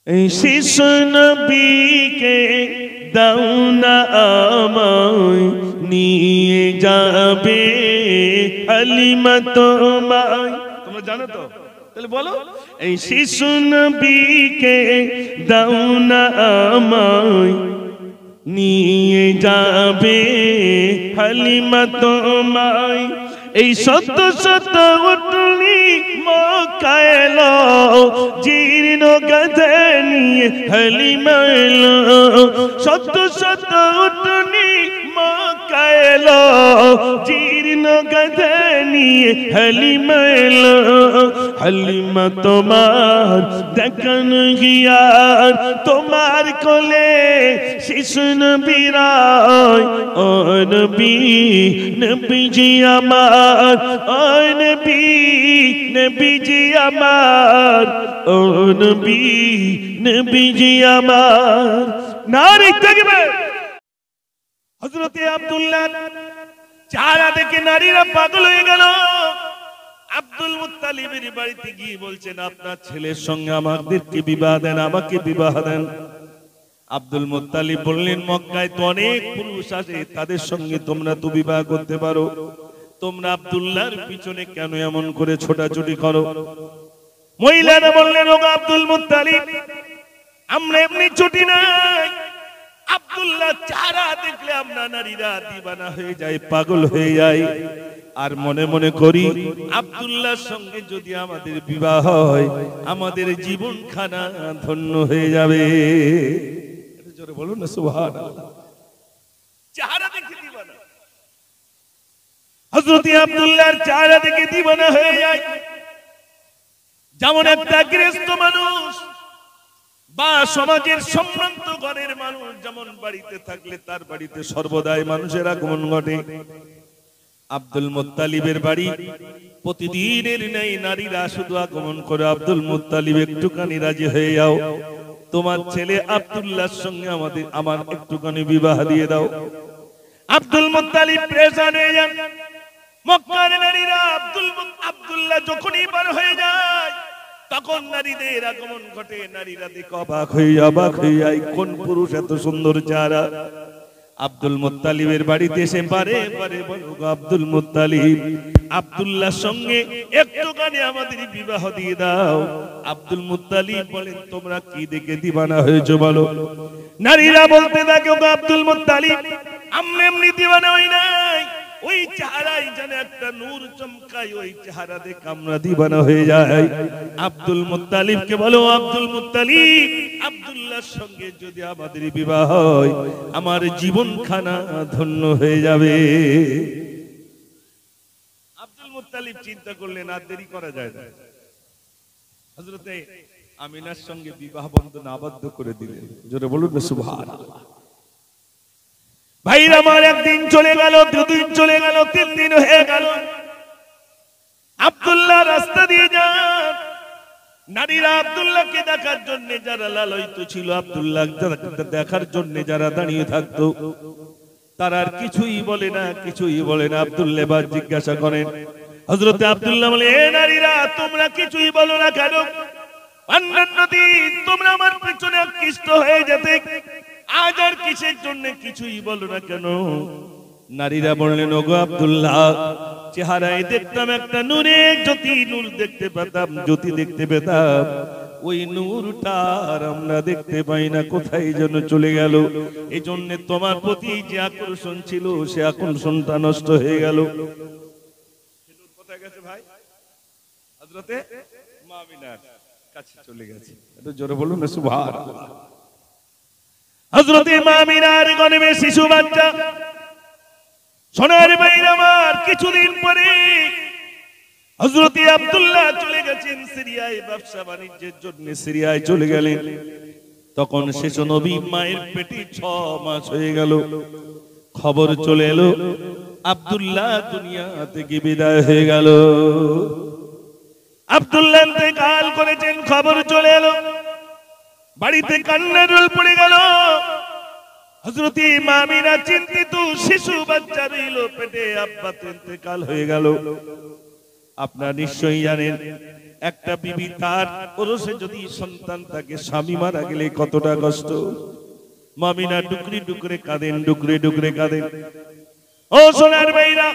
এই শিশু নবীকে দাও না আমায়, নিয়ে যাবে হালিমা তোমায়। তোমরা জানো তো? তাহলে বলো, এই শিশু নবীকে দাও না আমায়, নিয়ে যাবে হালিমা তোমায়। এই শত শত উটনি মক্কায় এলো, জীর্ণ গাধা নিয়ে হালিমা এলো। শত শত উটনি মক্কায় এলো, জীর্ণ গাধা নিয়ে হালিমা এলো। হালিমা তোমার দেখান গিয়ার, তোমার কোলে শিশু নবী রায়। ও নবী, নবীজি আমার, ও নবী, নবীজি আমার, ও নবী, নবীজি আমার। নারী তাকবীর। হযরতে আব্দুল্লাহ চেহারা দেখে নারীরা পাগল হয়ে গেল। আব্দুল মুত্তালিবের বাড়িতে গিয়ে বলছেন, আপনার ছেলের সঙ্গে আমাদেরকে বিবাহ দেন, আমাকে বিবাহ দেন। আব্দুল মুত্তালিব বললেন, মক্কায় তো অনেক পুরুষ আছে, তাদের সঙ্গে তোমরা তো বিবাহ করতে পারো, তোমরা আব্দুল্লাহর পিছনে কেন এমন করে ছোটাছুটি করো? মহিলারা বললেন, ও আব্দুল মুত্তালিব, আমরা এমনি ছুটি নাই। আব্দুল্লাহ চেহারা দেখলে আমরা নারীরা দিবানা হয়ে যায়, পাগল হয়ে যায়, আর মনে মনে করি আব্দুল্লাহর সঙ্গে যদি আমাদের বিবাহ হয়, আমাদের জীবনখানা ধন্য হয়ে যাবে। জোরে বলুন না সুবহানাল্লাহ। চেহারা দেখে দিবানা, হযরত আব্দুল্লাহর চেহারা দেখে দিবানা হয়ে যায়। যেমন একটা গৃহস্থ মানুষ বা সমাজের সম্ভ্রান্ত ঘরের মানুষ যেমন বাড়িতে থাকলে তার বাড়িতে সর্বদাই মানুষের আগমন ঘটে, আব্দুল মুত্তালিবের বাড়ি প্রতিদিনের ন্যায় নারীরা শুধু আগমন করে। আব্দুল মুত্তালিব, একটুখানি রাজি হয়ে যাও, তোমার ছেলে আব্দুল্লাহর সঙ্গে আমার একটুখানি বিবাহ দিয়ে দাও। আব্দুল মুত্তালিব পেরেশান হয়ে যান। মক্কার নারীরা আব্দুল্লাহ যখনই বার হয়ে যায়, তখন নারীদের আগমন ঘটে। নারীরা দেখে অবাক হয়ে যায়, কোন পুরুষ এত সুন্দর চেহারা। আব্দুল মুত্তালিবের বাড়িতে এসে বারে বারে বলো, আব্দুল মুত্তালিব, আব্দুল্লাহর সঙ্গে একটুখানি আমাদের বিবাহ দিয়ে দাও। আব্দুল মুত্তালিব বলেন, তোমরা কি দেখে দিবানা হয়েছো বলো? নারীরা বলতে থাকে, আব্দুল মুত্তালিব, আমরা এমনি দিবানা হই নাই, ওই চেহারাই যেন একটা নূর চমকায়, ওই চেহারা দেখে আমরা দিবানা হয়ে যাই। আব্দুল মুত্তালিবকে বলো, আব্দুল মুত্তালিব, আব্দুল্লাহর সঙ্গে যদি আমাদের বিবাহ হয়, আমার জীবনখানা ধন্য হয়ে যাবে। আব্দুল মুত্তালিব চিন্তা করলেন, আর দেরি করা যায় না। হযরতে আমিনার সঙ্গে বিবাহ বন্ধন আবদ্ধ করে দিলেন। জোরে বলুন না সুবহানাল্লাহ। ভাইরা আমার, একদিন চলে গেল, দুদিন চলে গেল, 3 দিন হয়ে গেল। আব্দুল্লাহ রাস্তা দিয়ে যান। নারীরা আব্দুল্লাহকে দেখার জন্য যারা লালায়িত ছিল, আব্দুল্লাহ দেখার জন্য যারা দাঁড়িয়ে থাকতো, তারা আর কিছুই বলে না, কিছুই বলে না। আব্দুল্লাহ এবার জিজ্ঞাসা করেন। হযরতে আব্দুল্লাহ বলে, এ নারীরা, তোমরা কিছুই বলো না কেন? অন্যান্য দিন তোমরা আমার পিছনে আকৃষ্ট হয়ে যেতে, আজ আর কিসের জন্য কিছুই বলো না কেন? নারীরা বললেন, ওগো আব্দুল্লাহ, চেহারায় দেখতাম একটা নূরের জ্যোতি, নূর দেখতে পেতাম, জ্যোতি দেখতে পেতাম, ওই নূরটা আর আমরা দেখতে পাই না, কোথায় যেন চলে গেল। এই জন্য তোমার প্রতি যে আকর্ষণ ছিল, সে আকর্ষণটা নষ্ট হয়ে গেল। কোথায় গেছে ভাই? হযরতে মা আমিনার কাছে চলে গেছে। একটু জোরে বলুন না সুবহানাল্লাহ। হযরতে মা আমিনার গর্ভে শিশু বাচ্চা। সোনার ভাইরা আমার, কিছুদিন পরে হযরতে আব্দুল্লাহ চলে গেছেন সিরিয়ায়, ব্যবসা বাণিজ্যের জন্য সিরিয়ায় চলে গেলেন। তখন শিশু নবী মায়ের পেটে 6 মাস হয়ে গেল। খবর চলে এলো, আব্দুল্লাহ দুনিয়া থেকে বিদায় হয়ে গেল। আব্দুল্লাহ ইন্তেকাল করেছেন, খবর চলে এলো। বাড়িতে কান্নার রোল পড়ে গেল। হযরত মা আমিনা চিন্তিত, শিশু বাচ্চা রইল পেটে, আব্বা তো ইন্তেকাল হয়ে গেল। আপনারা নিশ্চয়ই জানেন একটা বিবি তার ওরসে যদি সন্তান থাকে, স্বামী মারা গেলে কতটা কষ্ট। মামিনা ডুকরে ডুকরে কাঁদেন, ডুকরে ডুকরে কাঁদেন। ও সোনার ভাইরা,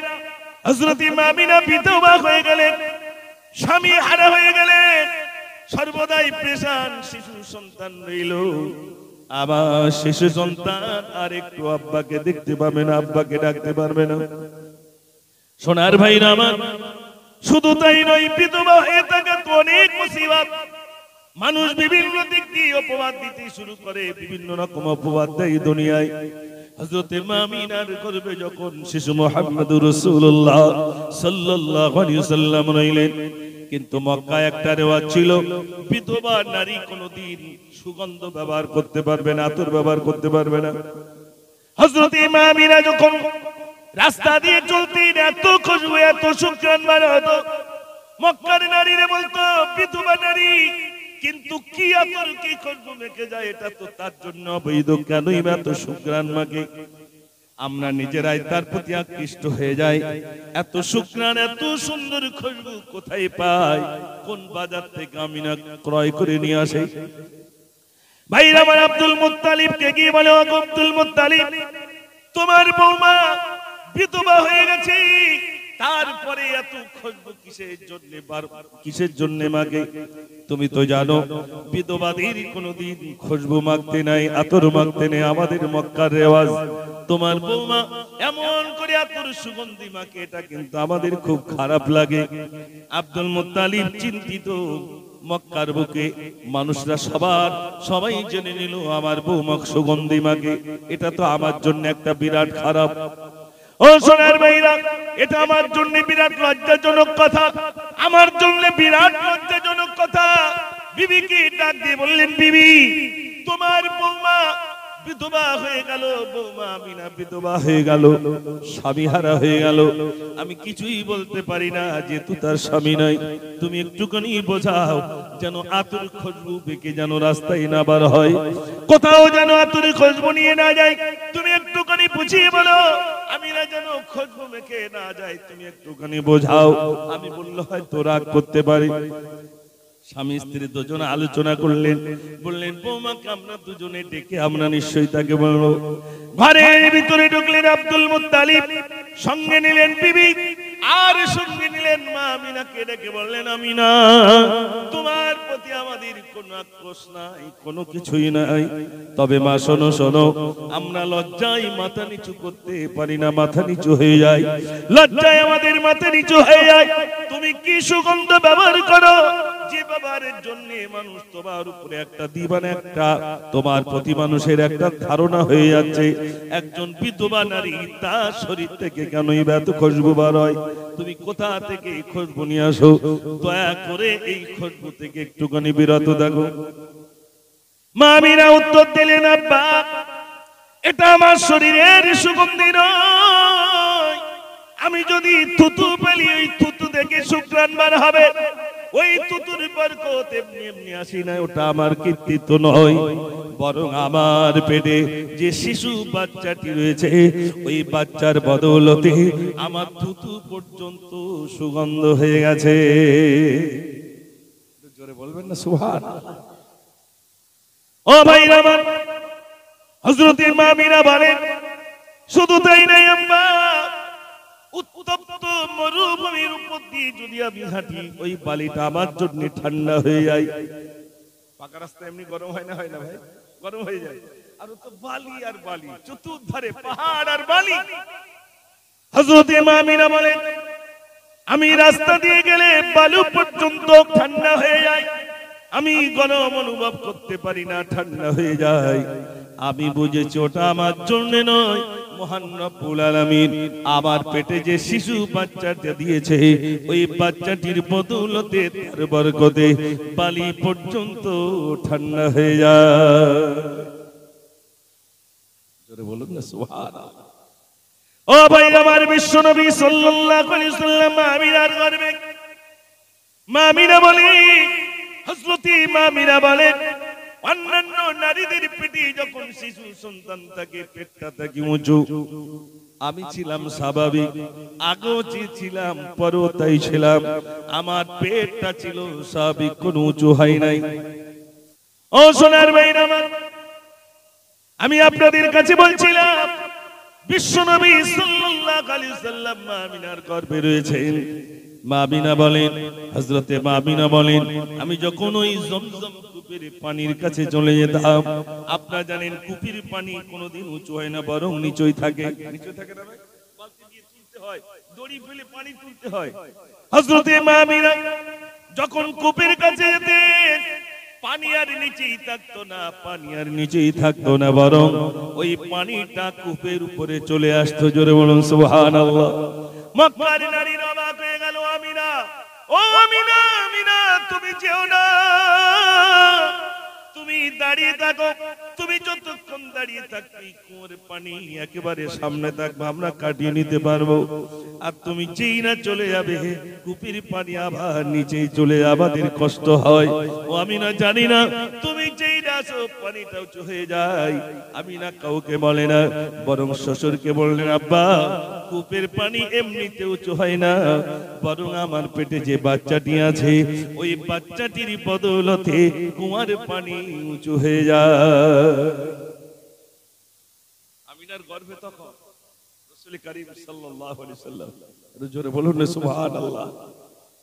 হযরত মামিনা বিধবা হয়ে গেলেন, স্বামী হারা হয়ে গেলেন, সর্বদাই পেশান, শিশু সন্তান রইল। আবার শিশু সন্তান আর একটু আব্বাকে দেখতে পাবে না, আব্বাকে ডাকতে পারবে না। সোনার ভাইরা আমার, শুধু তাই নয়, বিধবা হয়ে থাকা তো অনেক মুসিবত। মানুষ বিভিন্ন দিক দিয়ে অপবাদ দিতে শুরু করে, বিভিন্ন রকম অপবাদ দেয় দুনিয়ায়। হযরত মামিনার গর্ভে যখন শিশু মুহাম্মদুর রাসূলুল্লাহ সাল্লাল্লাহু আলাইহি ওয়াসাল্লাম রইলেন, কিন্তু মক্কায় একটা রেওয়াজ ছিল, বিধবা নারী কোনদিন সুগন্ধ ব্যবহার করতে পারবে না, আতর ব্যবহার করতে পারবে না। হযরত মামিনা যখন রাস্তা দিয়ে চলতেন, এত খুশবু, এত সুঘ্রাণ বার হতো, মক্কার নারীরা বলতো বিধবা নারী, কিন্তু কি আতর কি খুশবু মেখে যায়, এটা তো তার জন্য অবৈধ, কেনই বা এত সুঘ্রাণ মাখে? আমরা নিজেরাই তার প্রতি আকৃষ্ট হয়ে যাই। এত সুঘ্রাণ, এত সুন্দর খুশবু কোথায় পাই? কোন বাজার থেকে আমিনা ক্রয় করে নিয়ে আসে? ভাইরা আমার, আব্দুল মুত্তালিবকে গিয়ে বলে, ও আব্দুল মুত্তালিব, তোমার বৌমা বিধবা হয়ে গেছে, তারপরে এত খুশবু কিসের জন্য মাগে? তুমি তো জানো বিধবাদের কোনদিন খুশবু মাগতে নাই, আতর মাগতে নেই, আমাদের মক্কার রেওয়াজ। তোমার বৌমা এমন করে আতর সুগন্ধি মাকে, এটা কিন্তু আমাদের খুব খারাপ লাগে। আব্দুল মুত্তালিব চিন্তিত, মক্কার বুকে মানুষরা সবাই জেনে নিল আমার বৌমা সুগন্ধি মাকে, এটা তো আমার জন্য একটা বিরাট খারাপ। ও সোনার ভাইরা, এটা আমার জন্য বিরাট লজ্জাজনক কথা, আমার জন্য বিরাট লজ্জাজনক কথা। বিবিকে ডাক দিয়ে বললেন, বিবি, তোমার বৌমা বিধবা হয়ে গেল, বৌমা আমিনা বিধবা হয়ে গেল, স্বামী হারা হয়ে গেল। আমি কিছুই বলতে পারি না, যেহেতু তার স্বামী নাই। তুমি একটুখানি বোঝাও, যেন আতর খুশবু বেঁকে যেন রাস্তায় না বার হয়, কোথাও যেন আতর খুশবু নিয়ে না যায়। তুমি একটুখানি বুঝিয়ে বলো, আমিনা যেন খুশবু মেখে না যায়, তুমি একটুখানি বোঝাও। আমি বললে হয়তো রাগ করতে পারি। স্বামী স্ত্রী দুজনে আলোচনা করলেন, বললেন, বৌমাকে আমরা দুজনে ডেকে আমরা নিশ্চয়ই তাকে বলবো। ঘরের ভিতরে ঢুকলেন আব্দুল মুত্তালিব, সঙ্গে নিলেন বিবি, আর সঙ্গে নিলেন মা আমিনাকে, ডেকে বললেন, আমিনা, তোমার প্রতি আমাদের কোনো আক্রোশ নাই, কোনো কিছুই নাই, তবে মা শোনো শোনো, আমরা লজ্জায় মাথা নিচু করতে পারি না, মাথা নিচু হয়ে যায়, লজ্জায় আমাদের মাথা নিচু হয়ে যায়। তুমি কি সুগন্ধ ব্যবহার করো, যে ব্যবহারের জন্য মানুষ তোমার উপরে একটা দিবানা, একটা তোমার প্রতি মানুষের একটা ধারণা হয়ে যাচ্ছে। একজন বিধবা নারী, তার শরীর থেকে কেনই এত খুশবু বার হয়? তুমি কোথা থেকে এই খুশবু নিয়ে আসো? দয়া করে এই খুশবু থেকে একটুখানি বিরত থাকো। মা আমিনা উত্তর দিলেন, আব্বা, এটা আমার শরীরের সুগন্ধি নয়। আমি যদি থুতু পেলি, ওই থুতু থেকে সুঘ্রাণ বার হবে, ওই তুতুর বরকত এমনি এমনি আসি না, ওটা আমার কীর্তিত্ব নয়, বরং আমার পেটে যে শিশু বাচ্চাটি রয়েছে, ওই বাচ্চার বদৌলতে আমার থুতু পর্যন্ত সুগন্ধ হয়ে গেছে। জোরে বলবেন না সুবহানাল্লাহ। ও ভাইরা আমার, হযরত মামিনা বলেন, শুধু তাই নাই আম্মা, উত্তপ্ত মরুভূমির উপর দিয়ে যদি আমি হাঁটি, ওই বালিটা আমার জন্য ঠান্ডা হয়ে যায়। পাকা রাস্তা এমনি গরম হয় না, হয় না ভাই? গরম হয়ে যায়। আর তো বালি আর বালি, চতুর্ধারে পাহাড় আর বালি। হযরত মামিনা বলেন, আমি রাস্তা দিয়ে গেলে বালু পর্যন্ত ঠান্ডা হয়ে যায়, আমি গরম অনুভব করতে পারি না, ঠান্ডা হয়ে যায়। আমি বুঝেছি ওটা আমার জন্য নয়, মহান রব্বুল আলামিন আমার পেটে যে শিশু বাচ্চাটা দিয়েছে, ওই বাচ্চাটির বদৌলতে, তার বরকতে বালি পর্যন্ত ঠান্ডা হয়ে যায়। জোরে বলুন না সুবহানাল্লাহ। ও ভাই আমার, বিশ্ব নবী সাল্লাল্লাহু আলাইহি ওয়াসাল্লাম আমিনার গর্ভে, মামিনা বলে, হযরত মামিনা বলেন, অন্যান্য নারীদের পেটে যখন শিশু সন্তান থাকে, পেটটা থাকে উঁচু, আমি ছিলাম স্বাভাবিক, আগেও ছিলাম, পরেও তাই ছিলাম। আমার পেটটা ছিল স্বাভাবিক, কোনো উঁচু হয় নাই। ও সোনার ভাইরা আমার, আমি আপনাদের কাছে বলছিলাম বিশ্বনবী সাল্লাল্লাহু আলাইহি সাল্লাম মা আমিনার গর্ভে রয়েছেন। মা আমিনা বলেন, হযরতে মা আমিনা বলেন, আমি যখন ওই জমজম কূপের পানির কাছে চলে যেতাম, আপনারা জানেন কূপের পানি কোনোদিন উঁচু হয় না, বরং নিচুই থাকে। নিচু থাকে না ভাই, বালতি দিয়ে তুলতে হয়, দড়ি ফেলে পানি তুলতে হয়। হযরতে মা আমিনা যখন কূপের কাছে যেতেন, পানি আর নিচেই থাকতো না, পানি আর নিচেই থাকতো না, বরং ওই পানিটা কূপের উপরে চলে আসতো। জোরে বলুন সুবহানাল্লাহ। মক্কার নারীরা অবাক হয়ে গেল, আমিনা, ও আমিনা, আমিনা তুমি যেও না, তুমি দাঁড়িয়ে থাকো। তুমি যতক্ষণ দাঁড়িয়ে থাকবে কুয়োর পানি একেবারে সামনে থাকবে, আমরা কাটিয়ে নিতে পারবো। আর তুমি যেই না চলে যাবে, কূপের পানি আবার নিচেই চলে আমাদের কষ্ট হয়। ও আমি না জানি না, তুমি যেই না আসো পানিটা উঁচু হয়ে যায়। আমি না কাউকে বলে না, বরং শ্বশুরকে বললেন, আব্বা কূপের পানি এমনিতে উঁচু হয় না, বরং আমার পেটে যে বাচ্চাটি আছে ওই বাচ্চাটির বদৌলতে কুয়ার পানি উঁচু হয়ে যায়। আমিনার গর্ভে তখন রাসূল করিম সাল্লাল্লাহু আলাইহি ওয়াসাল্লাম, জোরে বলুন না সুবহানাল্লাহ।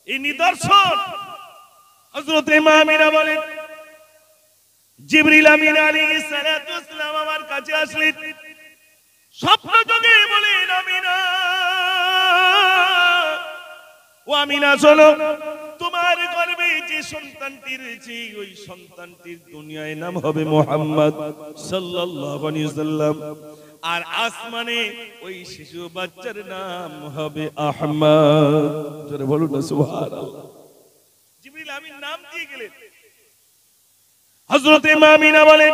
এই নিদর্শন হযরত মা আমিনা বলেন, জিবরিল আমিন আলাইহিস সালাতু ওয়াস সালাম আমার কাছে আসলেন, স্বপ্ন যোগে বলেন, আমিনা, ও আমিনা শোনো, তোমার গর্ভে যে সন্তানটি রয়েছে ওই সন্তানটির দুনিয়ায় নাম হবে মুহাম্মদ সাল্লাল্লাহু আলাইহি ওয়াসাল্লাম, আর আসমানে ওই শিশু বাচ্চার নাম হবে আহমদ। জোরে বলুন না সুবহানাল্লাহ। জিবরিল আমিন নাম দিয়ে গেলেন। হযরত মা আমিনা বলেন,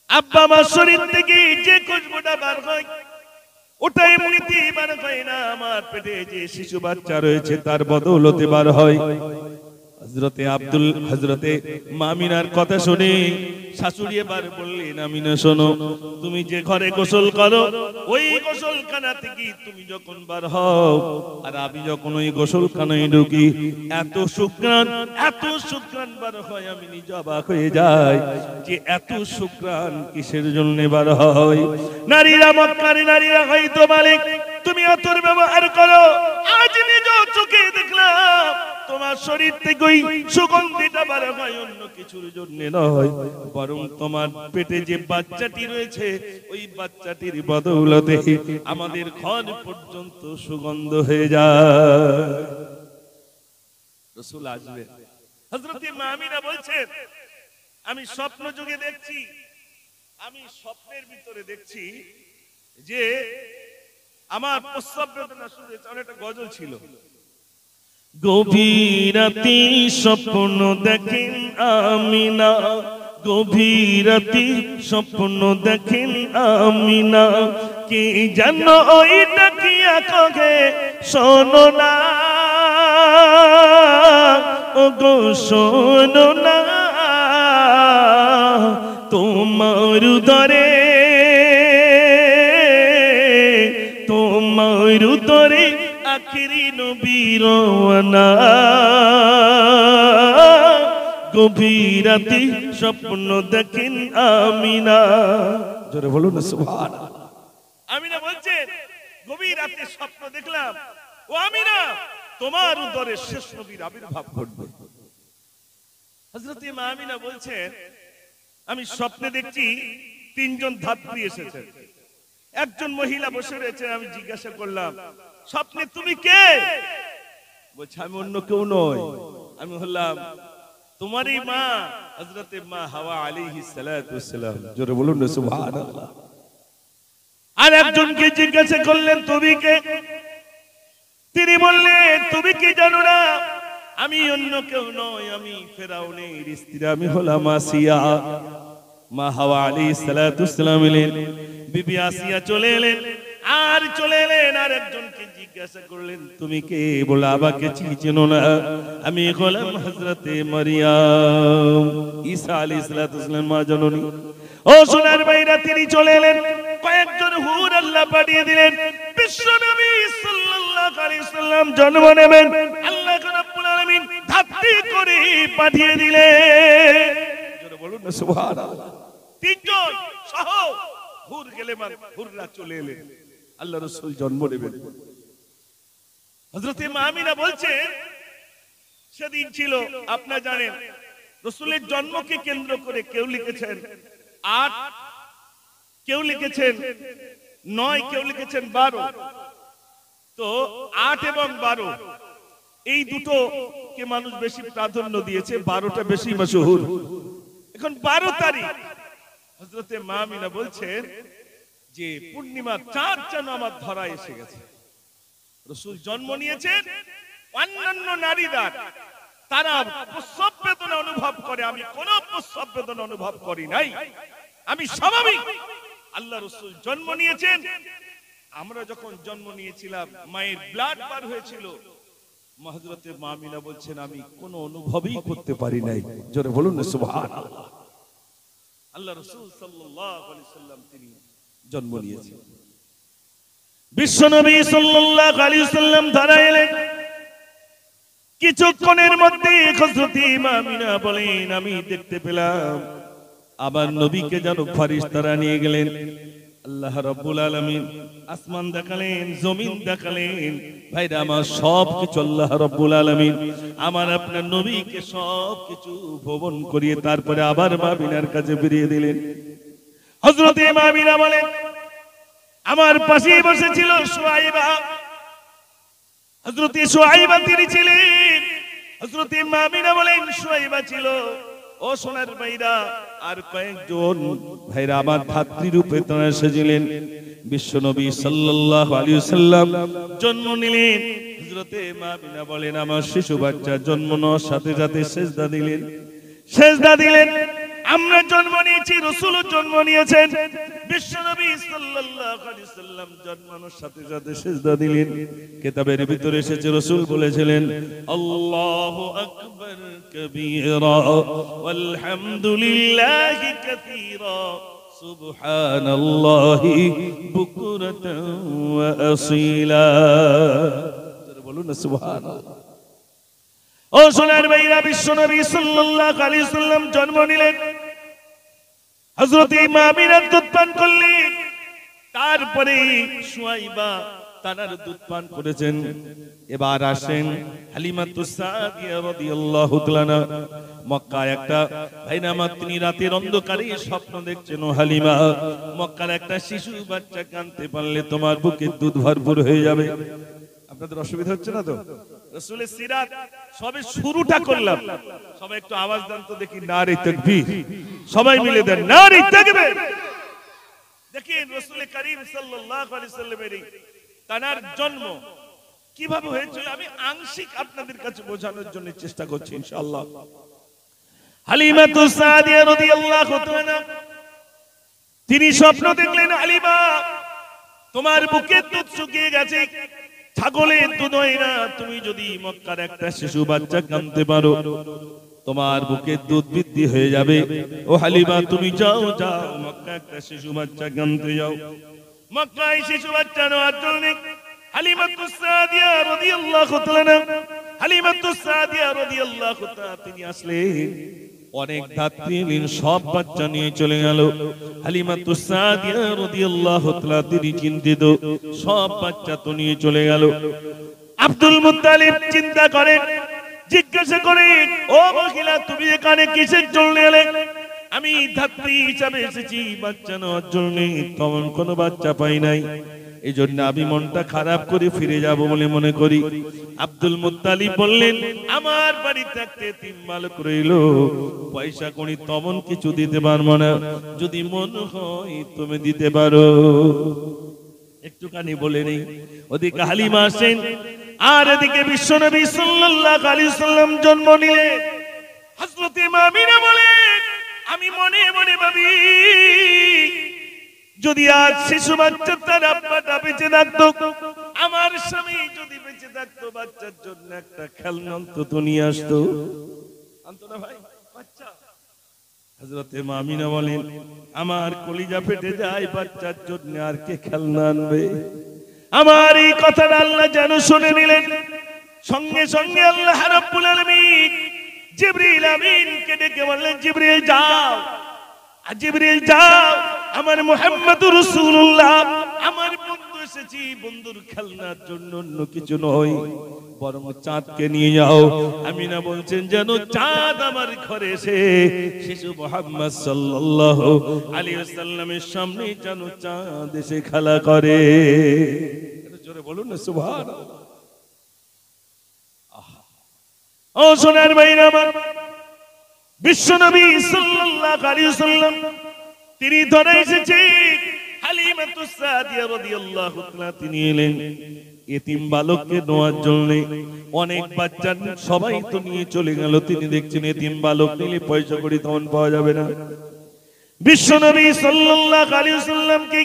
আব্বা আমার শরীর থেকে যে খুশবুটা বার হয় ওটা এমনিতে বার হয় না, আমার পেটে যে শিশু বাচ্চা রয়েছে তার বদৌলতে বার হয়। হযরতে মা আমিনার কথা শুনে শাশুড়ি এবার বললেন, আমিনা শোনো, তুমি যে ঘরে গোসল করো ওই গোসলখানা থেকে তুমি যখন বার হও আর আমি যখন ওই গোসলখানায় ঢুকি, এত শুকরান বার হয়, আমি নিজে অবাক হয়ে যাই যে এত শুকরান কিসের জন্য বার হয়। নারীরা, মক্কার নারীরা হয়তো বলে তুমি অতর ব্যবহার করো, আজ নিজ চোখে দেখলাম তোমার শরীর থেকে ওই সুগন্ধিটা বার হয় অন্য কিছুর জন্য নয়, বরং তোমার পেটে যে বাচ্চাটি রয়েছে ওই বাচ্চাটির বদৌলতে আমাদের ঘর পর্যন্ত সুগন্ধ হয়ে যায়। রাসূল আসবে। হযরত মা আমিনা বলছেন, আমি স্বপ্ন যোগে দেখছি, আমি স্বপ্নের ভিতরে দেখছি যে আমার প্রস্রাব বেদনা শুরু হয়েছে। অনেকটা গজল ছিল, গভীর রাতে স্বপ্ন দেখেন আমিনা, গভীর রাতে স্বপ্ন দেখেন আমিনা, কে জানো ওইটা কি আঁকে শোনো না, ও গো শোনো না, তোমার উদরে, তোমার উদরে আখিরি নবীর ওয়ানা, গভীর রাতে স্বপ্ন দেখেন আমিনা। জোরে বলুন না সুবহানাল্লাহ। আমিনা বলছেন, গভীর রাতে স্বপ্ন দেখলাম, ও আমিনা তোমার উদরে শেষ নবীর আবির্ভাব ঘটবে। হযরত মা আমিনা বলছেন, আমি স্বপ্নে দেখছি তিনজন ধাত্রী এসেছেন, একজন মহিলা বসে রয়েছে। আমি জিজ্ঞাসা করলাম, স্বপ্নে তুমি কে? বলছে, আমি অন্য কেউ নই, আমি হলাম তোমারই মা হযরতে মা হাওয়া আলাইহিস সালাতু ওয়াস সালাম। জোরে বলুন না সুবহানাল্লাহ। আর একজনকে জিজ্ঞাসা করলেন, তুমি কে? তিনি বললেন, তুমি কি জানো না আমি অন্য কেউ নই, আমি ফেরাউনের স্ত্রী, আমি হলাম আসিয়া। মা হাওয়া আলাইহিস সালাতু ওয়াস সালাম এলেন, বিবি আসিয়া চলে এলেন, আর চলে এলেন আর একজনকে জিজ্ঞাসা করলেন, তুমি কে? বলে, আমাকে চিনো না, আমি হলাম হযরতে মারিয়াম, ঈসা আলাইহিস সালাতু ওয়াস সালাম মা জননী। ও সোনার ভাইরা, তিনি চলে এলেন, কয়েকজন হুর আল্লাহ পাঠিয়ে দিলেন। বিশ্বনবী সাল্লাল্লাহু আলাইহি সাল্লাম জন্ম নেবেন, আল্লাহ রাব্বুল আলামিন ধাত্রী করে পাঠিয়ে দিলেন। জোরে বলুন না সুবহানাল্লাহ। তিনজন সহ হুর গেলে হুররা চলে এলেন, আল্লাহ রাসূল জন্ম নেবেন। হযরত মা আমিনা বলছেন সেদিন ছিল, আপনারা জানেন রাসূলের জন্মকে কেন্দ্র করে কেউ লিখেছেন 8, কেউ লিখেছেন 9, কেউ লিখেছেন 12। তো 8 এবং 12 এই দুটো কে মানুষ বেশি প্রাধান্য দিয়েছে, 12টা বেশি মাশহুর। এখন 12 তারিখ হযরতে মা আমিনা বলছেন যে পূর্ণিমার চাঁদ যেন আমার ধরা এসে গেছে। রাসূল জন্ম নিয়েছেন, অন্যান্য নারীরা তারা প্রসব বেদনা অনুভব করে, আমি কোনো প্রসব বেদনা অনুভব করি নাই, আমি স্বাভাবিক। আল্লাহ রাসূল জন্ম নিয়েছেন, আমরা যখন জন্ম নিয়েছিলাম মায়ের ব্লাড বার হয়েছিল, হযরতে মা আমিনা বলছেন আমি কোনো অনুভবই করতে পারি নাই। জোরে বলুন না সুবহানাল্লাহ। আল্লাহ রাসূল সাল্লাল্লাহু আলাইহি সাল্লাম তিনি জন্ম নিয়েছেন। বিশ্বনবী সাল্লাল্লাহু আলাইহি সাল্লাম ধরা এলেন, কিছুক্ষণের মধ্যে হযরতে মা আমিনা বলেন আমি দেখতে পেলাম আমার নবীকে যেন ফেরেশতারা নিয়ে গেলেন। আল্লাহ রাব্বুল আলামিন আসমান দেখালেন, জমিন দেখালেন, ভাইরা আমার সবকিছু আল্লাহ রাব্বুল আলামিন আমার আপনার নবীকে সবকিছু ভ্রমণ করিয়ে তারপরে আবার মা আমিনার কাছে ফিরিয়ে দিলেন। হযরতে মা আমিনা বলেন আমার পাশেই বসেছিল সুয়াইবা, হযরতে সুয়াইবা তিনি ছিলেন। হযরতে মা আমিনা বলেন সুয়াইবা ছিল। ও সোনার ভাইরা, আর কয়েকজন ভাইরা আমার ধাত্রী রূপে তারা এসেছিলেন। বিশ্বনবী সাল্লাল্লাহু আলাইহি ওয়াসাল্লাম জন্ম নিলেন। হযরতে মা আমিনা বলেন আমার শিশু বাচ্চা জন্ম নেওয়ার সাথে সাথে সিজদা দিলেন, সিজদা দিলেন। আমরা জন্ম নিয়েছি, রাসূল জন্ম নিয়েছেন। বিশ্বনবী সাল্লাল্লাহু আলাইহি ওয়াসাল্লাম জন্মানোর সাথে সাথে সিজদা দিলেন। কিতাবের ভিতরে এসেছে রাসূল বলেছিলেন আল্লাহু আকবার কবীরা ওয়াল হামদুলিল্লাহি কাসীরা সুবহানাল্লাহি বুকরাতান ওয়া আসীলা। বলুন না সুবহানাল্লাহ। ও সোনার ভাইরা, বিশ্বনবী সাল্লাল্লাহু আলাইহি ওয়াসাল্লাম জন্ম নিলেন, হযরত মা আমিনা দুধ পান করলেন, তারপরে সুয়াইবা তানার দুধ পান করেছেন। এবার আসেন হালিমাতুস সাদিয়া রাদিয়াল্লাহু তাআলা। মক্কায় একটা ভাইরা মা তিনি রাতের অন্ধকারে স্বপ্ন দেখছেন, ও হালিমা মক্কার একটা শিশু বাচ্চা কাঁদতে পারলে তোমার বুকে দুধ ভরপুর হয়ে যাবে। আপনাদের অসুবিধা হচ্ছে না তো? রাসূলের সিরাত সবে শুরুটা করলাম, সবাই একটু আওয়াজ দেন তো দেখি, নারে তাকবীর, সবাই মিলে দেন নারে তাকবীর। দেখেন রাসূল করিম সাল্লাল্লাহু আলাইহি সাল্লামের তানার জন্ম কিভাবে হয়েছিল আমি আংশিক আপনাদের কাছে বোঝানোর জন্য চেষ্টা করছি ইনশাআল্লাহ। হালিমাতুস সাদিয়া রাদিয়াল্লাহু তাআলা তিনি স্বপ্ন দেখলেন, হালিমা তোমার বুকের দুধ শুকিয়ে গেছে, ছাগলের দুধ হয় না, তুমি যদি মক্কার একটা শিশু বাচ্চা কাঁদতে পারো তোমার বুকের দুধ বৃদ্ধি হয়ে যাবে। ও হালিমা তুমি যাও যাও মক্কা একটা শিশু বাচ্চা কাঁদতে যাও। মক্কায় শিশু বাচ্চা নেওয়ার জন্য হালিমাতুস সাদিয়া রাদিয়াল্লাহু তাআলা, হালিমাতুস সাদিয়া রাদিয়াল্লাহু তাআলা তিনি আসলেন, অনেক ধাত্রী এলেন, সব বাচ্চা নিয়ে চলে গেল। হালিমাতুস সাদিয়া রাদিয়াল্লাহু তাআলা তিনি চিন্তিত, সব বাচ্চা তো নিয়ে চলে গেল। আব্দুল মুত্তালিব চিন্তা করেন, জিজ্ঞাসা করেন ও মহিলা তুমি এখানে কিসের জন্য এলে? আমি ধাত্রী হিসাবে এসেছি বাচ্চা নেওয়ার জন্য, তখন কোনো বাচ্চা পাই নাই, এই জন্য আমি মনটা খারাপ করে ফিরে যাব বলে মনে করি। আব্দুল মুত্তালিব বললেন আমার বাড়ি থাকতে তিন বালক রইল, পয়সা করি তেমন কিছু দিতে পারবো না, যদি মন হয় তুমি দিতে পারো। একটুখানি বলে নেই, ওদিকে হালিমা আসেন আর এদিকে বিশ্বনবী সাল্লাল্লাহু আলাইহি ওয়াসাল্লাম জন্ম নিলেন। হযরত মা আমিনা বলেন আমি মনে মনে ভাবি যদি আজ শিশু বাচ্চা তার আব্বাটা বেঁচে থাকতো, আমার স্বামী যদি বেঁচে থাকতো, বাচ্চার জন্য একটা খেলনা অন্তত নিয়ে আসতো, আনতো না ভাই বাচ্চা। হযরতে আমিনা বলেন, আমার কলিজা ফেটে যায়, বাচ্চার জন্য আর কে খেলনা আনবে? আমার এই কথাটা আল্লাহ যেন শুনে নিলেন। সঙ্গে সঙ্গে আল্লাহ রাব্বুল আলামিন জিবরিল আমিনকে ডেকে বললেন, জিবরিল যাও, জিবরিল যাও, আমার মুহাম্মদুর রাসূলুল্লাহ, আমার বন্ধু এসেছি, বন্ধুর খেলনার জন্য অন্য কিছু নয়, বরং চাঁদকে নিয়ে যাও। আমিনা বলছেন, যেন চাঁদ আমার ঘরে এসে শিশু মুহাম্মদ সাল্লাল্লাহু আলাইহি ওয়াসাল্লামের সামনে যেন চাঁদ এসে খেলা করে। এটা জোরে বলুন না সুবহানাল্লাহ। ও সোনার ভাইরা আমার, বিশ্বনবী সাল্লাল্লাহু আলাইহি ওয়াসাল্লাম তিনি ধরে এসেছে হালিমাতুস সাদিয়া রাদিয়াল্লাহু তাআলা, তিনি এলেন এতিম বালককে নেওয়ার জন্য। অনেক বাচ্চা সবাই তো নিয়ে চলে গেল, তিনি দেখছেন এতিম বালক নিলে পয়সা কড়ি তেমন পাওয়া যাবে না। বিশ্বনবী সাল্লাল্লাহু আলাইহি ওয়াসাল্লামকে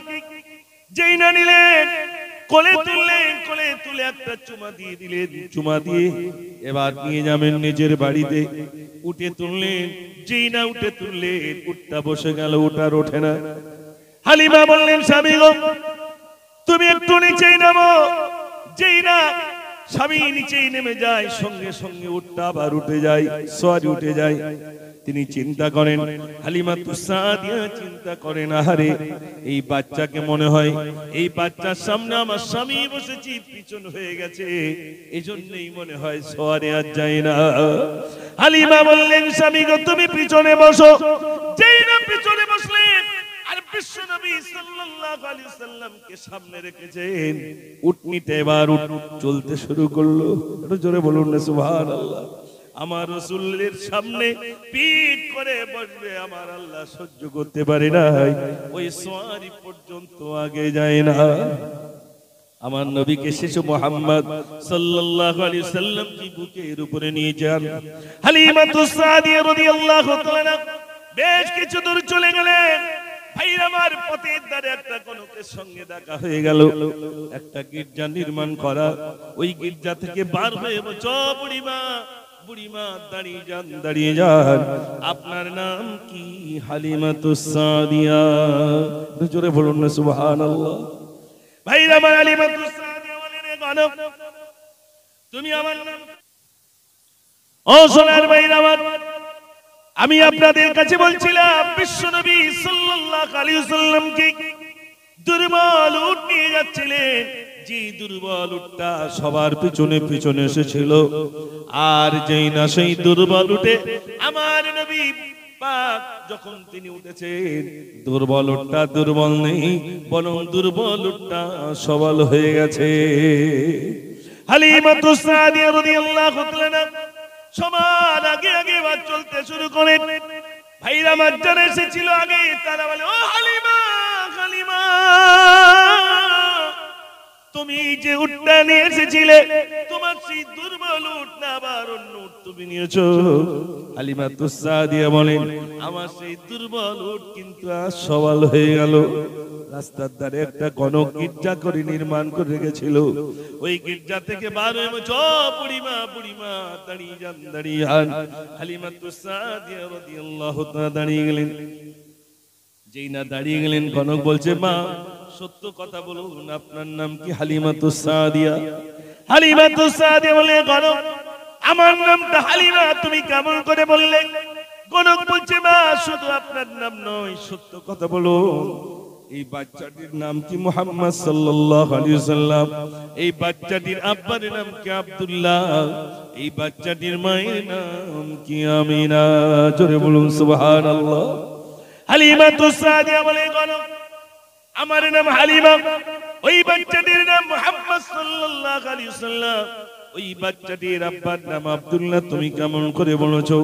যেই না নিলেন, কোলে তুললেন, কোলে তুলে একটা চুমা দিয়ে দিলেন, চুমা দিয়ে এবার নিয়ে যাবেন নিজের বাড়িতে। উঠে তুললেন, যেই না উঠে তুললেন, উঠটা বসে গেল, উঠার ওঠে না। হালিমা বললেন, স্বামী গো, তুমি একটু নিচেই নামো। যেই না স্বামী নিচেই নেমে যায়, সঙ্গে সঙ্গে উঠটা আবার উঠে যায়, সওয়ারি উঠে যায়। তিনি চিন্তা করেন, হালিমাতুস সাদিয়া চিন্তা করেন, আহারে এই বাচ্চাকে মনে হয় এই বাচ্চার সামনে আমার স্বামী বসেছি, পিছন হয়ে গেছে, এজন্যই মনে হয় সওয়ারে আর যায় না। হালিমা বললেন, স্বামী গো, তুমি পিছনে বসো। যেই না পিছনে বসলেন, আর বিশ্বনবী সাল্লাল্লাহু আলাইহি ওয়াসাল্লামকে সামনে রেখেছেন, উটনিতে এবার চলতে শুরু করলো। একটু জোরে বলুন না সুবহানাল্লাহ। আমার রাসূলের সামনে পিঠ করে বসবে, আমার আল্লাহ সহ্য করতে পারে না, ওই সওয়ারি পর্যন্ত আগে যায় না। আমার নবীকে শিশু মুহাম্মদ সাল্লাল্লাহু আলাইহি ওয়াসাল্লাম কি বুকের উপরে নিয়ে যান। হালিমাতুস সাদিয়া রাদিয়াল্লাহু তাআলা বেশ কিছু দূর চলে গেলেন। ভাইরা আমার, পথের ধারে একটা গণকের সঙ্গে দেখা হয়ে গেল, একটা গির্জা নির্মাণ করা। ওই গির্জা থেকে বার হয়ে বলছো, বুড়িমা, বুড়িমা দাঁড়িয়ে যান, দাঁড়িয়ে যান, আপনার নাম কি? হালিমাতুস সাদিয়া। জোরে বলুন না সুবহানাল্লাহ। ভাইরা আমার, হালিমাতুস সাদিয়া বলেন, গণক তুমি আমার নাম? ও সোনার ভাইরা আমার, আমি আপনাদের কাছে বলছিলাম, বিশ্বনবী সাল্লাল্লাহু আলাইহি ওয়াসাল্লামকে দুর্বল উট নিয়ে যাচ্ছিলেন। যে দুর্বল উটটা সবার পিছনে পিছনে এসেছিল, আর যেই না সেই দুর্বল উটে আমার নবী পাক যখন তিনি উঠেছেন, দুর্বল উটটা দুর্বল নেই, বরং দুর্বল উটটা সবল হয়ে গেছে। হালিমাতুস সাদিয়া রাদিয়াল্লাহু তাআলা সবার আগে আগে এবার চলতে শুরু করেন। ভাইরা আমার যারা এসেছিল আগে, তারা বলে, ও হালিমা, হালিমা, তুমি যে উটটা নিয়ে এসেছিলে, তোমার সেই দুর্বল উট না আবার অন্য উট তুমি নিয়েছো? হালিমাতুস সাদিয়া বলেন, আমার সেই দুর্বল উট কিন্তু আজ সবল হয়ে গেল। রাস্তার ধারে একটা গণক গির্জা করে নির্মাণ করে রেখেছিল, ওই গির্জা থেকে বার হয়ে বলছো, বুড়িমা, বুড়িমা দাঁড়িয়ে যান, দাঁড়িয়ে যান। হালিমাতুস সাদিয়া রাদিয়াল্লাহু তাআলা দাঁড়িয়ে গেলেন। যেই না দাঁড়িয়ে গেলেন, গণক বলছে, মা সত্য কথা বলুন, আপনার নাম কি? হালিমাতুস সাদিয়া। হালিমাতুস সাদিয়া বলে, গণক আমার নামটা হালিমা, তুমি কেমন করে বললে? গণক বলছে, মা শুধু আপনার নাম নয়, সত্য কথা বলুন, এই বাচ্চাটির নাম কি? মুহাম্মদ সাল্লাল্লাহু আলাইহি ওয়াসাল্লাম। এই বাচ্চাটির আব্বার নাম কি? আব্দুল্লাহ। এই বাচ্চাটির মায়ের নাম কি? আমিনা। জোরে বলুন সুবহানাল্লাহ। হালিমাতুস সাদিয়া বলে, গণক আমার নাম হালিমা, ওই বাচ্চাটির নাম মুহাম্মদ সাল্লাল্লাহু আলাইহি ওয়াসাল্লাম, ওই বাচ্চাটির আব্বার নাম আব্দুল্লাহ, তুমি কেমন করে বলেছো?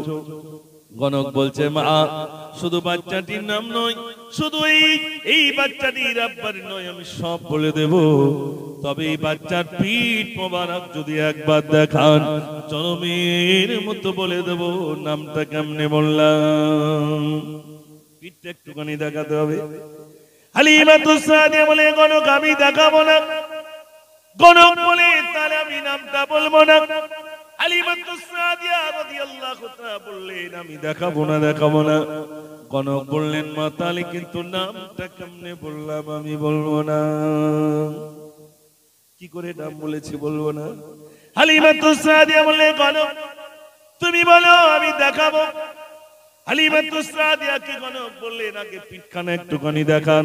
গণক বলছে, মা শুধু বাচ্চাটির নাম নয়, শুধু এই বাচ্চাটির আব্বার নয়, আমি সব বলে দেব। তবে এই বাচ্চার পিঠ মোবারক যদি একবার দেখান, জনমের মতো বলে দেব নামটা কেমনে বললাম। পিঠটা একটুখানি দেখাতে হবে। হালিমাতুস সাদিয়া বলে, গণক আমি দেখাবো না। গণক বলে, তাহলে আমি নামটা বলবো না। হালিমাতুস সাদিয়া রাদিয়াল্লাহু তাআলা বললেন, আমি দেখাবো না, দেখাবো না। গণক বললেন মা তাহলে কিন্তু নামটা কেমনে বললাম আমি বলবো না। কি করে নাম বলেছি বলবো না? হালিমাতুস সাদিয়া বললেন গণক তুমি বলো আমি দেখাবো। হালিমাতুস সাদিয়াকে গণক বললেন আগে পিঠখানা একটুখানি দেখান।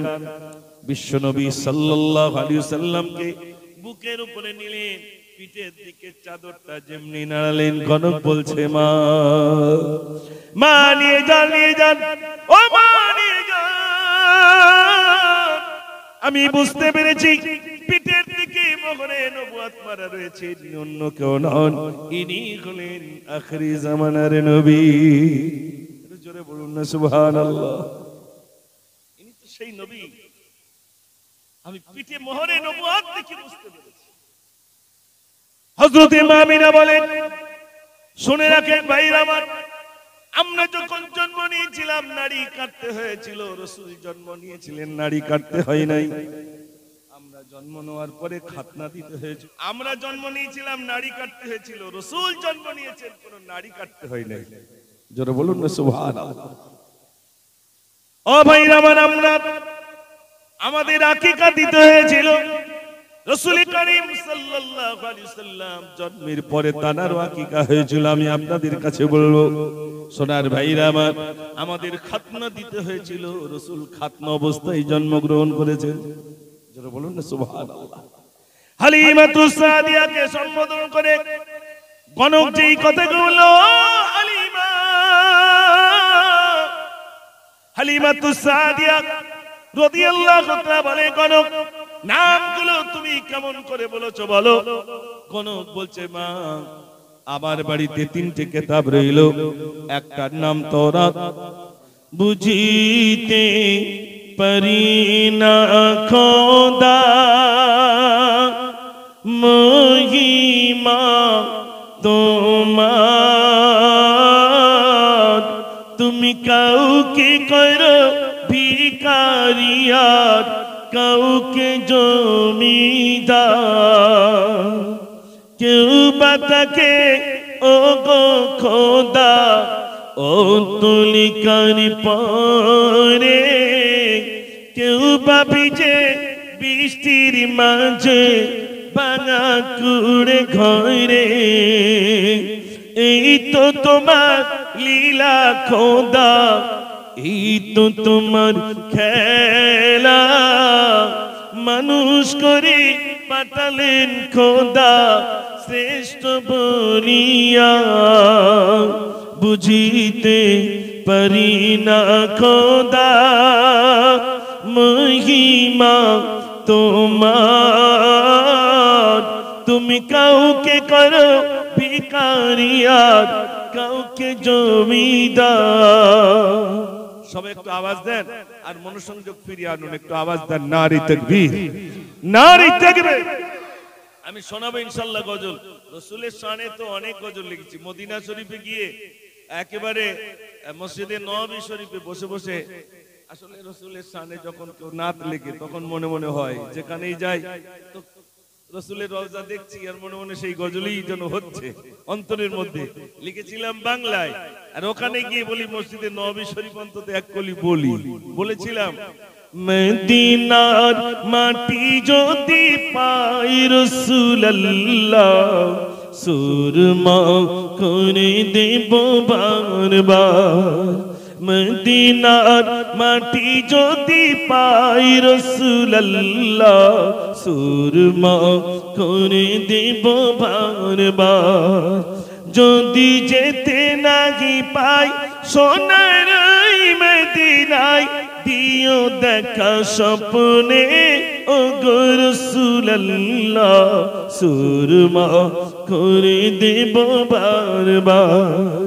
বিশ্বনবী সাল্লাল্লাহু আলাইহি ওয়াসাল্লামকে বুকের উপরে নিলেন, পিঠের দিকে চাদরটা যেমনি নাড়ালেন, গণক বলছে মা মা নিয়ে যান নিয়ে যান, ও মা নিয়ে যান। আমি বুঝতে পেরেছি পিঠের দিকে মোহরে নবুয়ত মারা রয়েছে, ইনি অন্য কেউ নন, ইনি হলেন আখিরি জামানার নবী। জোরে বলুন না সুবহানাল্লাহ। ইনি তো সেই নবী। আমি পিঠে মোহরে নবুয়ত দেখে বুঝতে পেরেছি। হযরত আমিনা বলেন শুনে রাখেন ভাইরা আমার, আমরা যখন জন্ম নিয়েছিলাম নাড়ি কাটতে হয়েছিল, রাসূল জন্ম নিয়েছিলেন নাড়ি কাটতে হয় নাই। আমরা জন্ম নেওয়ার পরে খাতনা দিতে হয়েছিল। আমরা জন্ম নিয়েছিলাম নাড়ি কাটতে হয়েছিল, রাসূল জন্ম নিয়েছেন কোনো নাড়ি কাটতে হয় নাই। জোরে বলুন না সুবহানাল্লাহ। ও ভাইরা আমার, আমরা আমাদের আকিকা দিতে হয়েছিল। রাসূল করিম সাল্লাল্লাহু আলাইহি ওয়াসাল্লাম জন্মের পরে তানার আকিকা হয়েছিল। আমি আপনাদের কাছে বলবো সোনার ভাইরা আমার, আমাদের খাতনা দিতে হয়েছিল। রাসূল খাতনা অবস্থায় জন্মগ্রহণ করেছেন। যারা বলুন না সুবহানাল্লাহ। হালিমাতুস সাদিয়াকে সম্বোধন করে গণক যেই কথাগুলো হালিমা হালিমাতুস সাদিয়া রাদিয়াল্লাহু তাআলা বলে গণক নামগুলো তুমি কেমন করে বলেছো বলো। গণক বলছে মা আমার বাড়িতে 3টে কিতাব রইল, একটার নাম তাওরাত, বুঝিতে পারি না খোদা মহিমা তোমার, তুমি কাউকে করো ভিখারিয়াত, কাউকে জমিদার, কেউ বা তাকে ও গো খোদা ও তুলিকার পরে, কেউ বা ভিজে বৃষ্টির মাঝে ভাঙা কুড়ে ঘরে। এই তো তোমার লীলা খোদা, এই তো তোমার খেলা, মানুষ করে পাঠালেন খোদা শ্রেষ্ঠ বলিয়া, বুঝিতে পারি না খোদা মহিমা তোমার, তুমি কাউকে করো ভিখারিয়াত, কাউকে জমিদার। সবাই একটু আওয়াজ দেন আর মনোসংযোগ ফিরিয়ে আনুন, একটু আওয়াজ দেন নারী তাকবীর, নারী তাকবীর। আমি শোনাবো ইনশাআল্লাহ গজল। রাসূলের শানে তো অনেক গজল লিখেছি। মদিনা শরীফে গিয়ে একেবারে মসজিদে নববী শরীফে বসে বসে আসলে রাসূলের শানে যখন কেউ নাত লেখে তখন মনে মনে হয় যেখানেই যাই তো রাসূলের রওজা দেখছি আর মনে মনে সেই গজলই যেন হচ্ছে অন্তরের মধ্যে। লিখেছিলাম বাংলায়, আর ওখানে গিয়ে বলি মসজিদে নববী শরীফ অন্তত এক কলি বলি। বলেছিলাম মদিনার মাটি যদি পাই রাসূলুল্লাহ, সুরমা করে দেব বারবার। মদিনার মাটি যদি পাই রাসূলুল্লাহ, সুরমা করে দেব বারবার। যদি যেতে নাহি পাই সোনার মদিনায়, দিও দেখা স্বপ্নে ও গো রাসূলুল্লাহ, সুরমা করে দেব বারবার।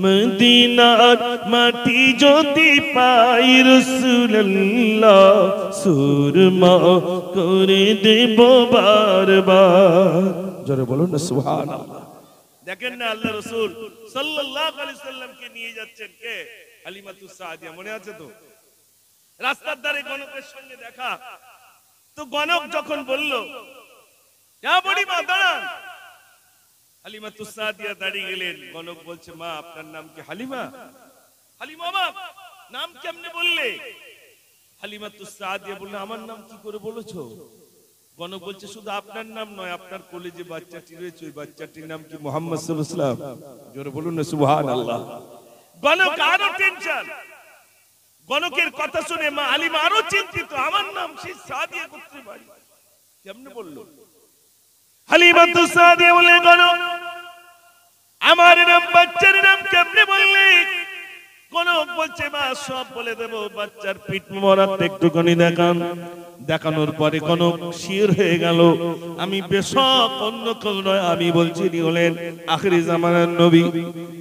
মদিনার মাটি যদি পাই রাসূলুল্লাহ, সুরমা করে দেব বারবার। জোরে বলুন না সুবহানাল্লাহ। দেখেন না আল্লাহ রাসূল সাল্লাল্লাহু আলাইহি সাল্লামকে নিয়ে যাচ্ছেন কে? হালিমাতুস সাদিয়া, মনে আছে তো? রাস্তার ধারে গণকের সঙ্গে দেখা, তো গণক যখন বলল যা বড়ি মা দাঁড়ান, হালিমাতুস সাদিয়া দাঁড়িয়ে গেলেন। গণক বলছে মা আপনার নাম কি হালিমা? হালিমা মা নাম কেমনে বললে? হালিমাতুস সাদিয়া বললেন, আমার নাম কি করে বলেছো? গণক বলছে, শুধু আপনার নাম নয়, আপনার কোলে যে বাচ্চাটি রয়েছে ওই বাচ্চাটির নাম কি মুহাম্মদ সাল্লাল্লাহু আলাইহি ওয়াসাল্লাম? জোরে বলুন না সুবহানাল্লাহ। গণক আরো টেনশন, গণকের কথা শুনে মা হালিমা আরো চিন্তিত, আমার নাম সেই সাদিয়া গোত্রের বাড়ি, কেমনে বললো? হালিমাতুস সাদিয়া বলে, গণক আমার নাম, বাচ্চার নাম কেমনে বললে? গণক বলছে, মা সব বলে দেব, বাচ্চার পিঠ মোবারক একটুখানি দেখান। দেখানোর পরে গণক শির হয়ে গেল, আমি বেশক অন্য কেউ নয়, আমি বলছি নি হলেন আখিরি জামানার নবী।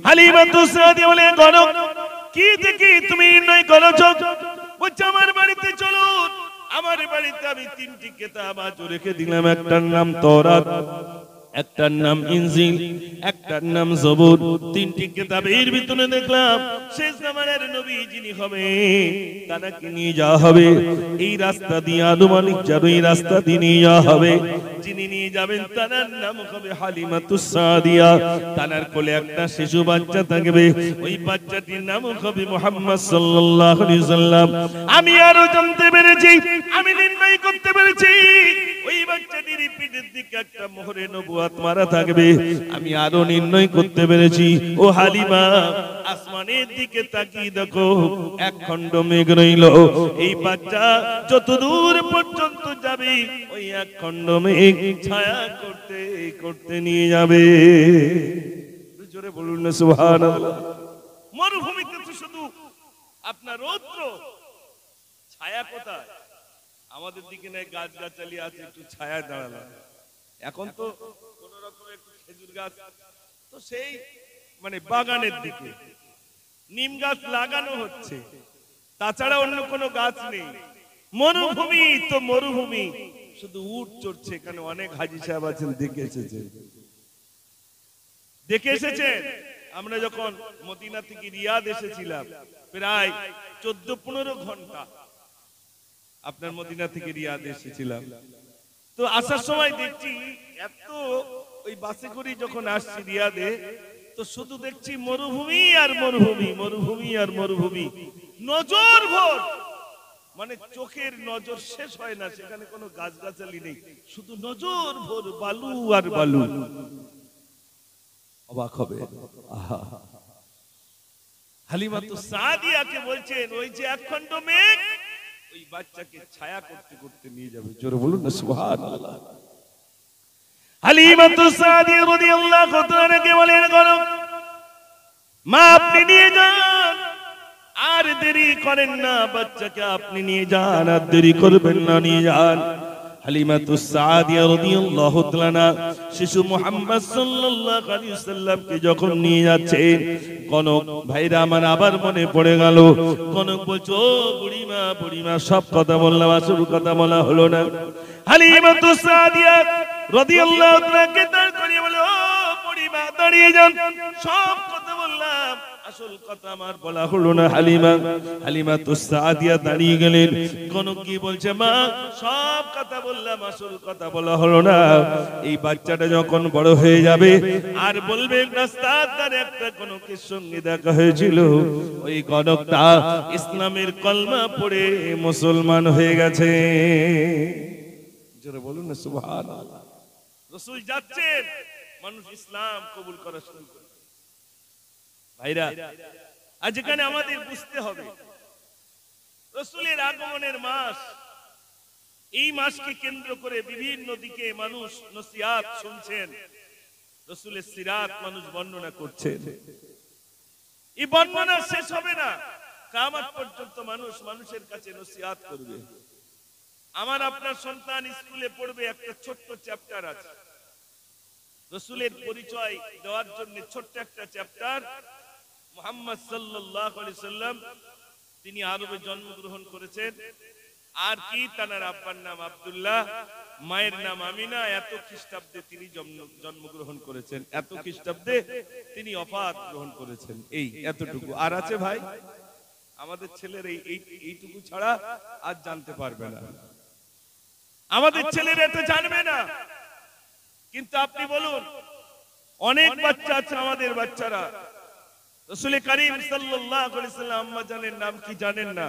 হালিমাতুস সাদিয়া বলে, গণক কি দেখি তুমি নির্ণয় করেছো? বলছে, আমার বাড়িতে চলুন, আমার বাড়িতে আমি তিনটি কিতাব আজ রেখে দিলাম, একটার নাম তাওরাত, একটার নাম ইনজিল, একটার নাম জবুর। তিনটি কিতাবের ভিতরে দেখলাম শেষ জামানার নবী যিনি হবে তাকে নিয়ে যাওয়া হবে এই রাস্তা দিয়ে, আনুমানিক যেন এই রাস্তা দিয়ে নিয়ে যাওয়া হবে। যিনি নিয়ে যাবেন তার নাম হবে হালিমাতুস সাদিয়া। তার কোলে একটা শিশু বাচ্চা থাকবে, ওই বাচ্চাটির নাম হবে মুহাম্মদ সাল্লাল্লাহু আলাইহি ওয়াসাল্লাম। আমি আরো জানতে পেরেছি, আমি নির্ণয় করতে পেরেছি, ওই বাচ্চাটির পিঠের দিকে একটা মোহরে নবুয়ত মারা থাকবে। আমি আরো নির্ণয় করতে পেরেছি, ও হালিমা আসমানের দিকে তাকিয়ে দেখো, এক খণ্ড মেঘ রইল, এই বাচ্চা যত দূর পর্যন্ত যাবে ওই এক খণ্ড মেঘ ছায়া করতে করতে নিয়ে যাবে। জোরে বলুন না সুবহানাল্লাহ। মরুভূমিতে তো শুধু আপনার রৌদ্র, ছায়া কোথায়? আমাদের দিকে নাই গাছ গাছালি আছে, একটু ছায়া দাঁড়ালো। এখন তো কোন রকম একটু খেজুর গাছ, তো সেই মানে বাগানের দিকে নিম গাছ লাগানো হচ্ছে, তাছাড়া অন্য কোনো গাছ নেই। মরুভূমি তো মরুভূমি, শুধু উট চড়ছে। এখানে অনেক হাজী সাহেব আছেন, দেখে এসেছেন। আমরা যখন মদিনা থেকে রিয়াদ এসেছিলাম, প্রায় 14-15 ঘন্টা আপনার মদিনা থেকে রিয়াদ এসেছিলাম। তো আসার সময় দেখছি এত, ওই বাসে করে যখন আসছি রিয়াদে, তো শুধু দেখছি মরুভূমি আর মরুভূমি, মরুভূমি আর মরুভূমি, নজর ভোর, মানে চোখের নজর শেষ হয় না, সেখানে কোনো গাছগাছালি নেই, শুধু নজর ভোর বালু আর বালু। অবাক হবে। হালিমাতুস সাদিয়াকে বলছেন, ওই যে একখণ্ড মেঘ ওই বাচ্চাকে ছায়া করতে করতে নিয়ে যাবে। জোরে বলুন না সুবহানাল্লাহ। হালিমাতুস সাদিয়া রাদিয়াল্লাহু তাআলা কে বলেন, গণক মা আপনি নিয়ে যান, আর দেরি করেন না, বাচ্চাকে আপনি নিয়ে যান, আর দেরি করবেন না, নিয়ে যান। হালিমাতুস সাদিয়া রাদিয়াল্লাহু তাআলা শিশু মুহাম্মদ সাল্লাল্লাহু আলাইহি ওয়াসাল্লামকে যখন নিয়ে যাচ্ছেন, কনক ভাইরা আমার আবার মনে পড়ে গেল। কনক বলছো, ও বুড়িমা, বুড়িমা সব কথা বললাম, আসল কথা বলা হলো না। হালিমাতুস সাদিয়া রাদিয়াল্লাহু তাআলা কে দাঁড় করিয়ে বলে, ও বুড়িমা দাঁড়িয়ে যান, সব কথা বললাম, আসল কথা আমার বলা হলো না। হালিমাতুস সাদিয়া দাঁড়িয়ে গেলেন। কনক কি বলছে, মা সব কথা বললাম, আসল কথা বলা হলো না। এই বাচ্চাটা যখন বড় হয়ে যাবে আর বলবে রাস্তার ধারে একটা কনকের সঙ্গে দেখা হয়েছিল, ওই কনকটা ইসলামের কলমা পড়ে মুসলমান হয়ে গেছে। জোরে বলুন না সুবহানাল্লাহ। রাসূল যাচ্ছেন, মানুষ ইসলাম কবুল করা শুরু করে। ভাইরা, আজ এখানে আমাদের বুঝতে হবে, রাসূলের আগমনের মাস, এই মাসকে কেন্দ্র করে বিভিন্ন দিকে মানুষ নসিহত শুনছেন, রাসূলের সিরাত মানুষ বর্ণনা করছেন। এই বর্ণনা শেষ হবে না, কিয়ামত পর্যন্ত মানুষ মানুষের কাছে নসিহত করবে। আমার আপনার সন্তান স্কুলে পড়বে, একটা ছোট্ট চ্যাপ্টার আছে রাসূলের পরিচয় দেওয়ার জন্য, ছোট্ট একটা চ্যাপ্টার। মুহাম্মদ সাল্লাল্লাহু আলাইহি সাল্লাম তিনি আরবে জন্মগ্রহণ করেছেন, আর কি তার আব্বার নাম আব্দুল্লাহ, মায়ের নাম আমিনা, এত খ্রিস্টাব্দে তিনি জন্মগ্রহণ করেছেন, এত খ্রিস্টাব্দে তিনি ওফাত গ্রহণ করেছেন। এই এতটুকু। আর আছে ভাই, আমাদের ছেলের এইটুকু ছাড়া আজ জানতে পারবে না, আমাদের ছেলেরা এটা জানবে না। কিন্তু আপনি বলুন, অনেক বাচ্চা আছে, আমাদের বাচ্চারা রাসূল করিম সাল্লাল্লাহু আলাইহি ওয়াসাল্লাম আম্মা জানের নাম কি জানেন না,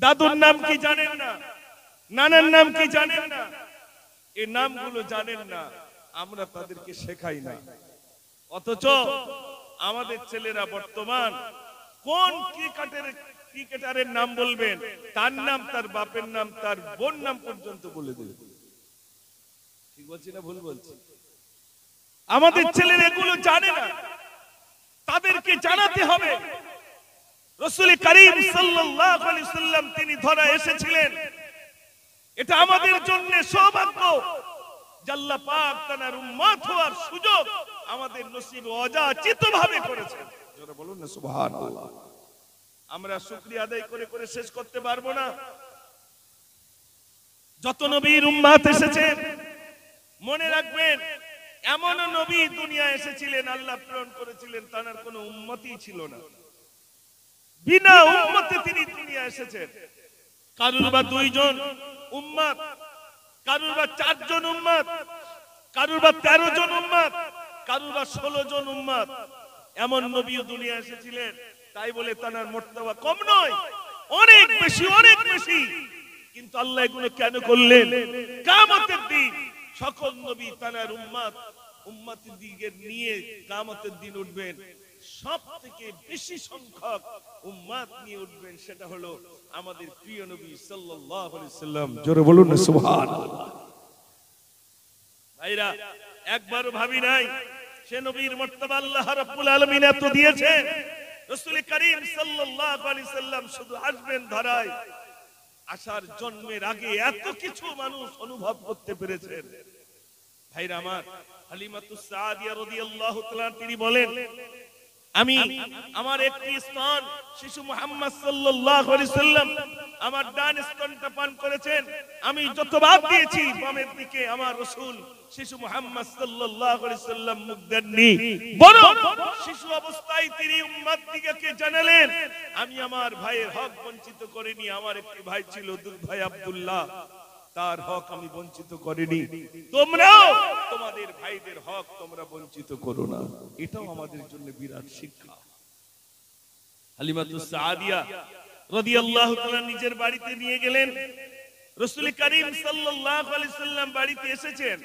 দাদুর নাম কি জানেন না, নানার নাম কি জানেন না, এই নামগুলো জানেন না, আমরা তাদেরকে শেখাই না। অথচ আমাদের ছেলেরা বর্তমান কোন ক্রিকেটারের নাম বলবেন, তার নাম, তার বাপের নাম, তার বোন নাম পর্যন্ত বলে দেবে। ঠিক বলছি না ভুল বলছি? আমাদের ছেলেরা এগুলো জানে না, তাদেরকে জানাতে হবে। রাসূল করিম সাল্লাল্লাহু আলাইহি ওয়াসাল্লাম তিনি ধরা এসেছিলেন, এটা আমাদের জন্য সৌভাগ্য। আল্লাহ পাক তার উম্মত হওয়ার সুযোগ আমাদের নসিবে অযাচিত ভাবে করেছেন। জোরে বলুন না সুবহানাল্লাহ। আমরা শুকরিয়া আদায় করে করে শেষ করতে পারবো না। যত নবীর উম্মত এসেছেন, মনে রাখবেন এমন নবী দুনিয়া এসেছিলেন, আল্লাহ প্রেরণ করেছিলেন, তার কোনো উম্মতই ছিল না, বিনা উম্মতে তিনি দুনিয়া এসেছেন। কারুর বা 2 জন উম্মত, কারুর বা 4 জন উম্মত, কারুর বা 13 জন উম্মত, কারুর বা 16 জন উম্মত, এমন নবীও দুনিয়া এসেছিলেন। তাই বলে তার মর্তবা কম নয়, অনেক বেশি, অনেক বেশি। কিন্তু আল্লাহ এগুলো কেন করলেন? কিয়ামতের দিন সকল নবী তার উম্মতের দিকে নিয়ে কিয়ামতের দিন উঠবেন, সবথেকে বেশি সংখ্যক উম্মত নিয়ে উঠবেন, সেটা হলো আমাদের প্রিয় নবী সাল্লাল্লাহু আলাইহি ওয়াসাল্লাম। জোরে বলুন না সুবহানাল্লাহ। ভাইরা, একবারও ভাবি নাই সে নবীর মর্তবা আল্লাহ রাব্বুল আলামিন এত দিয়েছেন। রাসূল করিম সাল্লাল্লাহু আলাইহি ওয়াসাল্লাম শুধু আসবেন ধরায়, আসার জন্মের আগে এত কিছু মানুষ অনুভব করতে পেরেছেন। ভাইরা আমার, হালিমাতুস সাদিয়া রাদিয়াল্লাহু তাআলা তিনি বলেন, আমি আমার একটি স্তন শিশু মুহাম্মদ সাল্লাল্লাহু আলাইহি ওয়াসাল্লাম আমার ডান স্তনটা পান করেছেন। আমি যতবার দিয়েছি বামের দিকে আমার রাসূল শিশু মুহাম্মদ সাল্লাল্লাহু আলাইহি ওয়াসাল্লাম মুখ দেননি। বরং শিশু অবস্থায় তিনি উম্মতদিগকে জানালেন, আমি আমার ভাইয়ের হক বঞ্চিত করিনি। আমার একটি ভাই ছিল, দুধ ভাই আব্দুল্লাহ, তার হক আমি বঞ্চিত করিনি। তোমরাও তোমাদের ভাইদের হক তোমরা বঞ্চিত করো না। এটাও আমাদের জন্য বিরাট শিক্ষা। হালিমাতুস সাদিয়া রাদিয়াল্লাহু তাআলা নিজের বাড়িতে নিয়ে গেলেন। রাসূল করিম সাল্লাল্লাহু আলাইহি ওয়াসাল্লাম বাড়িতে এসেছেন।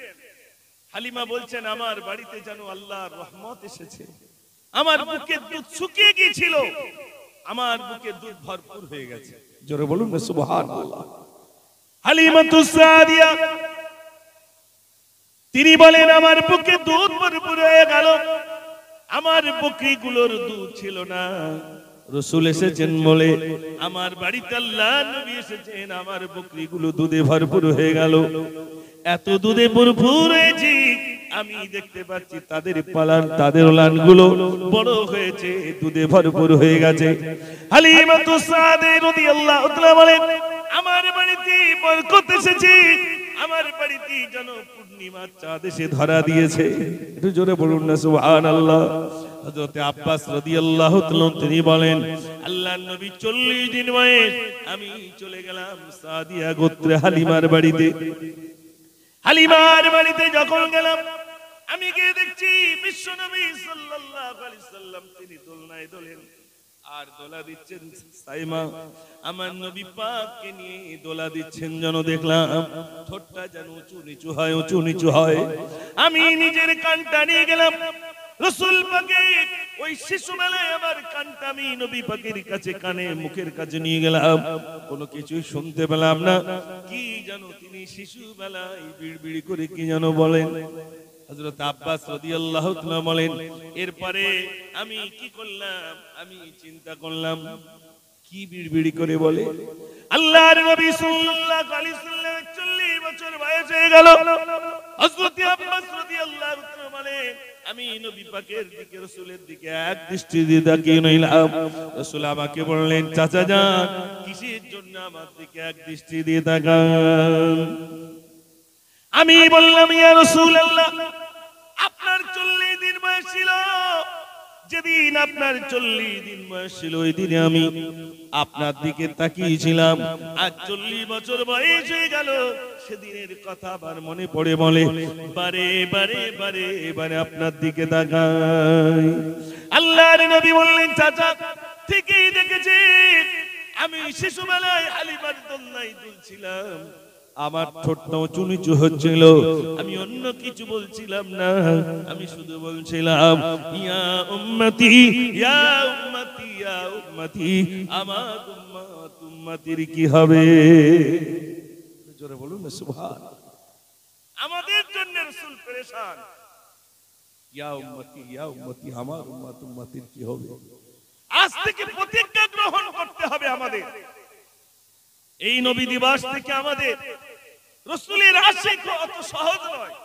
হালিমা বলছেন, আমার বাড়িতে যেন আল্লাহর রহমত এসেছে। আমার বুকে দুধ শুকিয়ে গিয়েছিল, আমার বুকে দুধ ভরপুর হয়ে গেছে। জোরে বলুন না সুবহানাল্লাহ। হালিমাতুস সাদিয়া তিনি বলেন, আমার বুকে দুধ ভরপুর হয়ে গেল। আমার বকরিগুলোর দুধ ছিল না। রাসূল এসেছেন বলে আমার বাড়িতে আল্লাহর নবী এসেছেন, আমার বকরিগুলো দুধে ভরপুর হয়ে গেল। এত দুধে ভরপুর হয়েছে, আমি দেখতে পাচ্ছি তাদের পালান, তাদের লানগুলো বড় হয়েছে, দুধে ভরপুর হয়ে গেছে। হালিমাতুস সাদিয়া রাদিয়াল্লাহু তাআলা বলেন, আমার বাড়িতে বরকত এসেছে, আমার বাড়িতে যেন পূর্ণিমার চাঁদ এসে ধরা দিয়েছে। একটু জোরে বলুন না সুবহানাল্লাহ। হযরত আব্বাস রাদিয়াল্লাহু তাআলা তিনি বলেন, আল্লাহর নবী 40 দিন বয়স আমি চলে গেলাম সাদিয়া গোত্রে হালিমার বাড়িতে। হালিমার বাড়িতে যখন গেলাম, আমি গিয়ে দেখছি বিশ্ব নবী সাল্লাল্লাহু আলাইহি ওয়াসাল্লাম তিনি দোলনায় দোলেন আর দোলা দিচ্ছেন। সাইমা আমার নবী পাককে নিয়ে দোলা দিচ্ছেন, যেন দেখলাম ঠোঁটটা যেন উঁচু নিচু হয়, উঁচু নিচু হয়। আমি নিজের কানটা নিয়ে গেলাম রাসূল পাকের ওই শিশুবেলায়, আমার কানটা আমি নবী পাকের কাছে, কানে মুখের কাছে নিয়ে গেলাম। কোনো কিছুই শুনতে পেলাম না। কি যেন তিনি শিশুবেলায় বিড়বিড় করে কি যেন বলেন। হযরত আব্বাস রাদিয়াল্লাহু তাআলা বলেন, এরপরে আমি কি করলাম, আমি চিন্তা করলাম কি বিড়বিড় করে বলে। আল্লাহর নবী সাল্লাল্লাহু আলাইহি ওয়াসাল্লাম 40 বছর বয়স হয়ে গেল। হযরত আব্বাস রাদিয়াল্লাহু তাআলা বলেন, আমি নবী পাকের দিকে, রাসূলের দিকে এক দৃষ্টি দিয়ে তাকিয়ে রইলাম। রাসূল আমাকে বললেন, চাচা যান, কিসের জন্য আমার দিকে এক দৃষ্টি দিয়ে তাকান? আমি বললাম, ইয়া রাসূলুল্লাহ, আপনার 40 দিন বয়স ছিল, যেদিন আপনার 40 দিন বয়স ছিল ওই দিনে আমি আপনার দিকে তাকিয়েছিলাম। আজ 40 বছর বয়স হয়ে গেল, সেদিনের কথা আবার মনে পড়ে বলে বারে বারে বারে বারে আপনার দিকে তাকাই। আল্লাহর নবী বললেন, চাচা ঠিকই দেখেছি, আমি শিশুবেলায় হালিমার দোলনায় দুলছিলাম, আমার ঠোঁটটাও চুনিচু হচ্ছিল, আমি অন্য কিছু বলছিলাম না, আমি শুধু বলছিলাম ইয়া উম্মতি ইয়া উম্মতি ইয়া উম্মতি, আমার উম্মত উম্মতির কি হবে? জোরে বলুন না সুবহানাল্লাহ। আমাদের জন্য রাসূল পেরেশান, ইয়া উম্মতি ইয়া উম্মতি, আমার উম্মত উম্মতির কি হবে? আজ থেকে প্রতিজ্ঞা গ্রহণ করতে হবে আমাদের। এই নবী দিবস থেকে আমাদের রাসূলের আশিক অত সহজ নয়,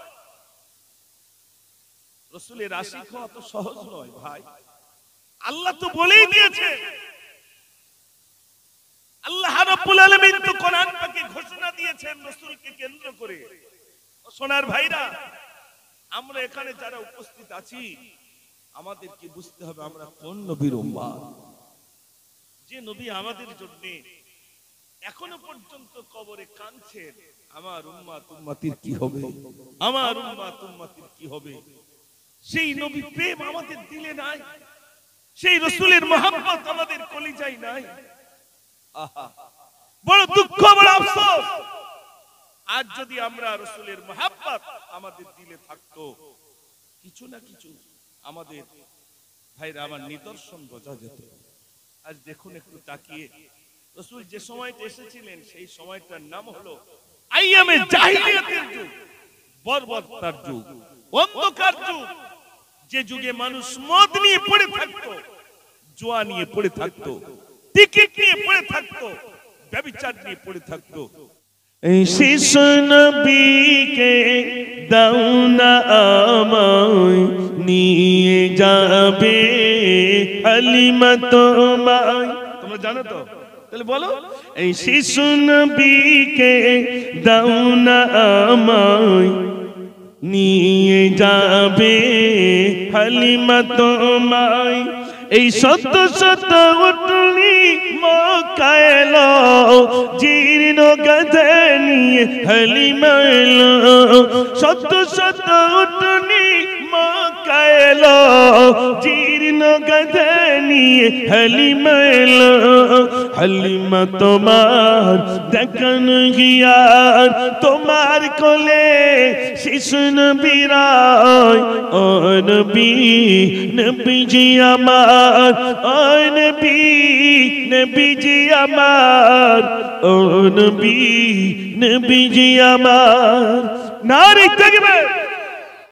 রাসূলের আশিক অত সহজ নয় ভাই। আল্লাহ তো বলেই দিয়েছে, আল্লাহ রাব্বুল আলামিন তো কোরআন পাকে ঘোষণা দিয়েছেন রাসূলকে কেন্দ্র করে। সোনার ভাইরা, আমরা এখানে যারা উপস্থিত আছি, আমাদেরকে বুঝতে হবে আমরা কোন নবীর উম্মত। যে নবী আমাদের জন্য এখনো পর্যন্ত কবরে কাঁদছেন, আমার উম্মত উম্মতির কি হবে, আমার উম্মত উম্মতির কি হবে। সেই নবী প্রেম আমাদের দিলে নাই, সেই রাসূলের মহব্বত আমাদের কলিজায় নাই। আহা, বড় দুঃখ, বড় আফসোস। আজ যদি আমরা রাসূলের মহব্বত আমাদের দিলে থাকতো, কিছু না কিছু আমাদের ভাইরা আমার নিদর্শন বোঝা যেত। আজ দেখুন একটু তাকিয়ে, রাসূল যে সময়টা এসেছিলেন সেই সময়টার নাম হলো আইয়ামে জাহিলিয়াতের যুগ, বর্বরতার যুগ, অন্ধকার যুগ। যে যুগে মানুষ মদ নিয়ে পড়ে থাকতো, জুয়া নিয়ে পড়ে থাকতো, টিকিট নিয়ে পড়ে থাকতো, ব্যভিচার নিয়ে পড়ে থাকতো। এই শিশু নবীকে দাও না আমায়, নিয়ে যাবে হালিমা তোমায়। তোমরা জানো তো? তাহলে বলো, এই শিশু নবীকে দাও না আমায়, নিয়ে যাবে হালিমা তোমায়। এই শত শত উটনি মক্কায় এলো, জীর্ণ গাধা নিয়ে হালিমা এলো। শত শত উটনি মক্কায় এলো, জীর্ণ গাধা নিয়ে হালিমা এলো। হালিমা তোমার দেখান গিয়ার, তোমার কোলে শিশু নবী রায়। ও নবী নবীজি আমার, ও নবী নবীজি আমার, ও নবী নবীজি আমার। নারী তাকবীর,